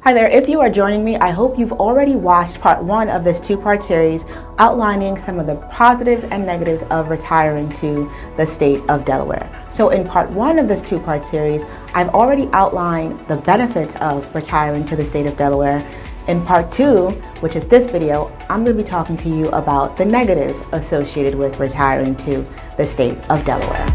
Hi there, if you are joining me, I hope you've already watched part one of this two-part series outlining some of the positives and negatives of retiring to the state of Delaware. So in part one of this two-part series, I've already outlined the benefits of retiring to the state of Delaware. In part two, which is this video, I'm going to be talking to you about the negatives associated with retiring to the state of Delaware.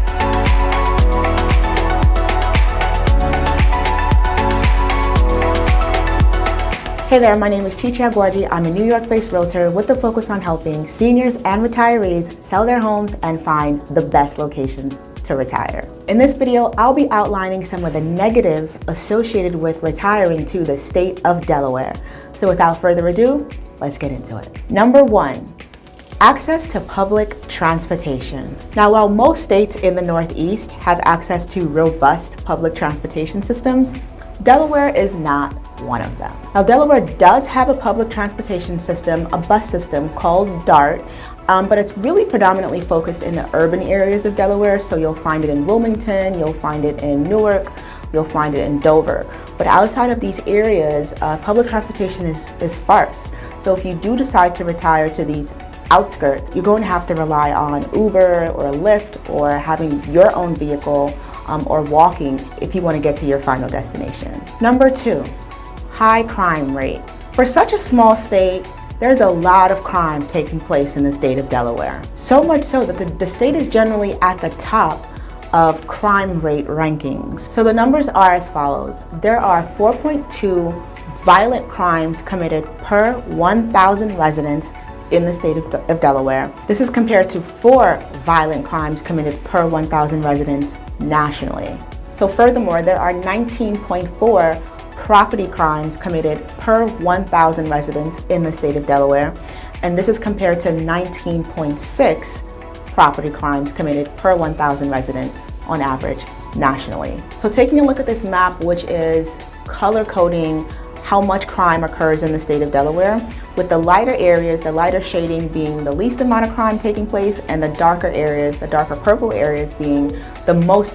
Hey there, my name is Chichi Aguoji. I'm a New York-based realtor with a focus on helping seniors and retirees sell their homes and find the best locations to retire. In this video, I'll be outlining some of the negatives associated with retiring to the state of Delaware. So without further ado, let's get into it. Number one, access to public transportation. Now, while most states in the Northeast have access to robust public transportation systems, Delaware is not one of them. Now, Delaware does have a public transportation system, a bus system called DART, but it's really predominantly focused in the urban areas of Delaware. So you'll find it in Wilmington, you'll find it in Newark, you'll find it in Dover. But outside of these areas, public transportation is sparse. So if you do decide to retire to these outskirts, you're going to have to rely on Uber or Lyft or having your own vehicle or walking if you want to get to your final destination. Number two, high crime rate. For such a small state, there's a lot of crime taking place in the state of Delaware. So much so that the state is generally at the top of crime rate rankings. So the numbers are as follows. There are 4.2 violent crimes committed per 1,000 residents in the state of Delaware. This is compared to 4 violent crimes committed per 1,000 residents nationally. So furthermore, there are 19.4 property crimes committed per 1,000 residents in the state of Delaware, and this is compared to 19.6 property crimes committed per 1,000 residents on average nationally. So taking a look at this map, which is color coding how much crime occurs in the state of Delaware, with the lighter areas, the lighter shading being the least amount of crime taking place, and the darker areas, the darker purple areas being the most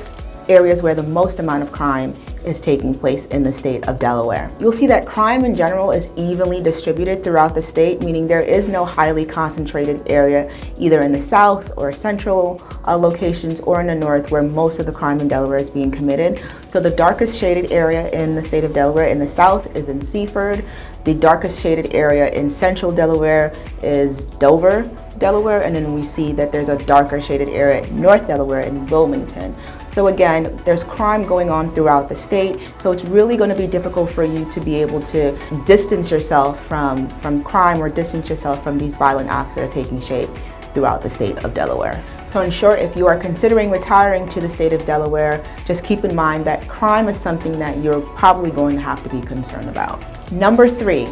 areas where the most amount of crime is taking place in the state of Delaware. You'll see that crime in general is evenly distributed throughout the state, meaning there is no highly concentrated area either in the south or central locations or in the north where most of the crime in Delaware is being committed. So the darkest shaded area in the state of Delaware in the south is in Seaford. The darkest shaded area in central Delaware is Dover, Delaware, and then we see that there's a darker shaded area in North Delaware in Wilmington. So again, there's crime going on throughout the state, so it's really going to be difficult for you to be able to distance yourself from crime or distance yourself from these violent acts that are taking shape throughout the state of Delaware. So in short, if you are considering retiring to the state of Delaware, just keep in mind that crime is something that you're probably going to have to be concerned about. Number three,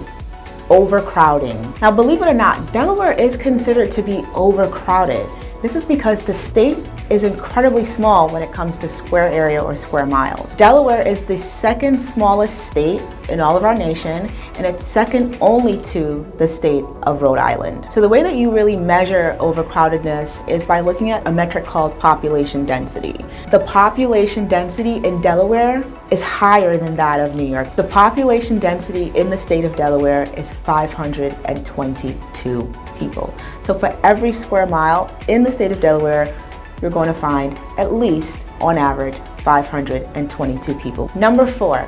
overcrowding. Now, believe it or not, Delaware is considered to be overcrowded. This is because the state is incredibly small when it comes to square area or square miles. Delaware is the second smallest state in all of our nation, and it's second only to the state of Rhode Island. So the way that you really measure overcrowdedness is by looking at a metric called population density. The population density in Delaware is higher than that of New York. The population density in the state of Delaware is 522 people. So for every square mile in the state of Delaware, you're going to find at least, on average, 522 people. Number four,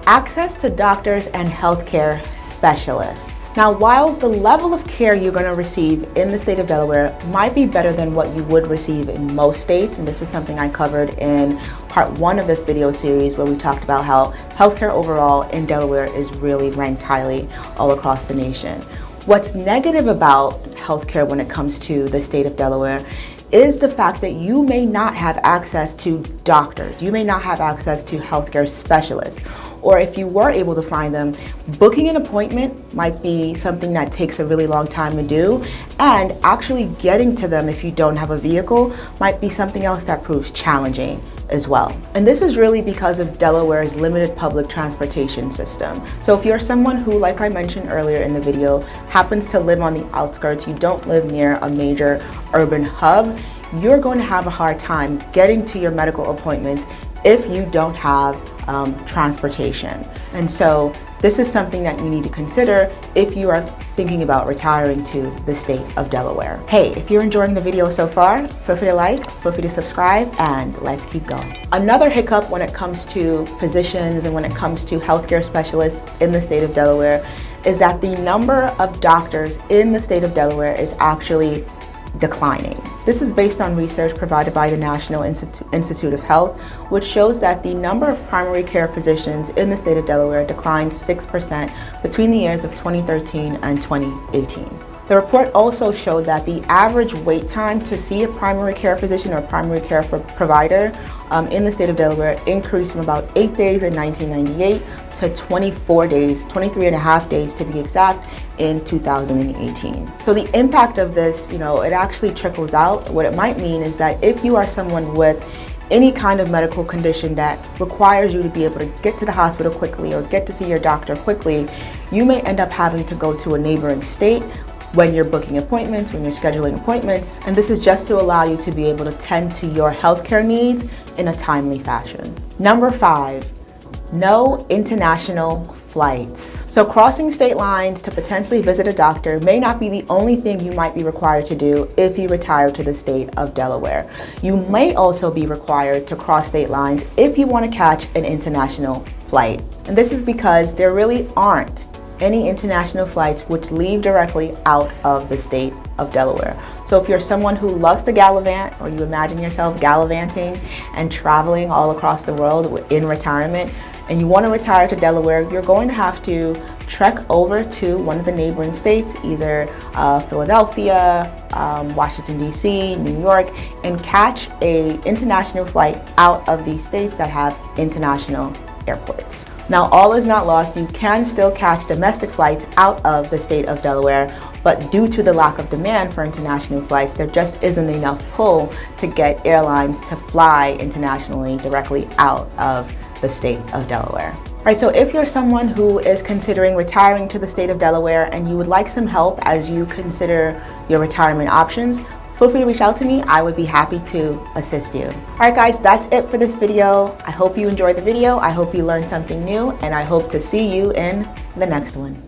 access to doctors and healthcare specialists. Now, while the level of care you're going to receive in the state of Delaware might be better than what you would receive in most states, and this was something I covered in part one of this video series where we talked about how healthcare overall in Delaware is really ranked highly all across the nation. What's negative about healthcare when it comes to the state of Delaware is the fact that you may not have access to doctors. You may not have access to healthcare specialists. Or if you were able to find them, booking an appointment might be something that takes a really long time to do. And actually getting to them if you don't have a vehicle might be something else that proves challenging as well. And this is really because of Delaware's limited public transportation system. So if you're someone who, like I mentioned earlier in the video, happens to live on the outskirts, you don't live near a major urban hub, you're going to have a hard time getting to your medical appointments if you don't have transportation. And so This is something that you need to consider if you are thinking about retiring to the state of Delaware. Hey, if you're enjoying the video so far, feel free to like, feel free to subscribe, and let's keep going. Another hiccup when it comes to physicians and when it comes to healthcare specialists in the state of Delaware is that the number of doctors in the state of Delaware is actually declining. This is based on research provided by the National Institute of Health, which shows that the number of primary care physicians in the state of Delaware declined 6% between the years of 2013 and 2018. The report also showed that the average wait time to see a primary care physician or primary care provider in the state of Delaware increased from about 8 days in 1998 to 24 days, 23 and a half days to be exact, in 2018. So the impact of this, it actually trickles out. What it might mean is that if you are someone with any kind of medical condition that requires you to be able to get to the hospital quickly or get to see your doctor quickly, you may end up having to go to a neighboring state when you're booking appointments, when you're scheduling appointments, and this is just to allow you to be able to tend to your healthcare needs in a timely fashion. Number 5, no international flights. So crossing state lines to potentially visit a doctor may not be the only thing you might be required to do if you retire to the state of Delaware. You may also be required to cross state lines if you want to catch an international flight. And this is because there really aren't any international flights which leave directly out of the state of Delaware. So if you're someone who loves to gallivant, or you imagine yourself gallivanting and traveling all across the world in retirement, and you want to retire to Delaware, you're going to have to trek over to one of the neighboring states, either Philadelphia, Washington, D.C., New York, and catch an international flight out of these states that have international airports. Now, all is not lost. You can still catch domestic flights out of the state of Delaware, but due to the lack of demand for international flights, there just isn't enough pull to get airlines to fly internationally directly out of the state of Delaware. All right, so if you're someone who is considering retiring to the state of Delaware and you would like some help as you consider your retirement options, feel free to reach out to me. I would be happy to assist you. All right, guys, that's it for this video. I hope you enjoyed the video. I hope you learned something new, and I hope to see you in the next one.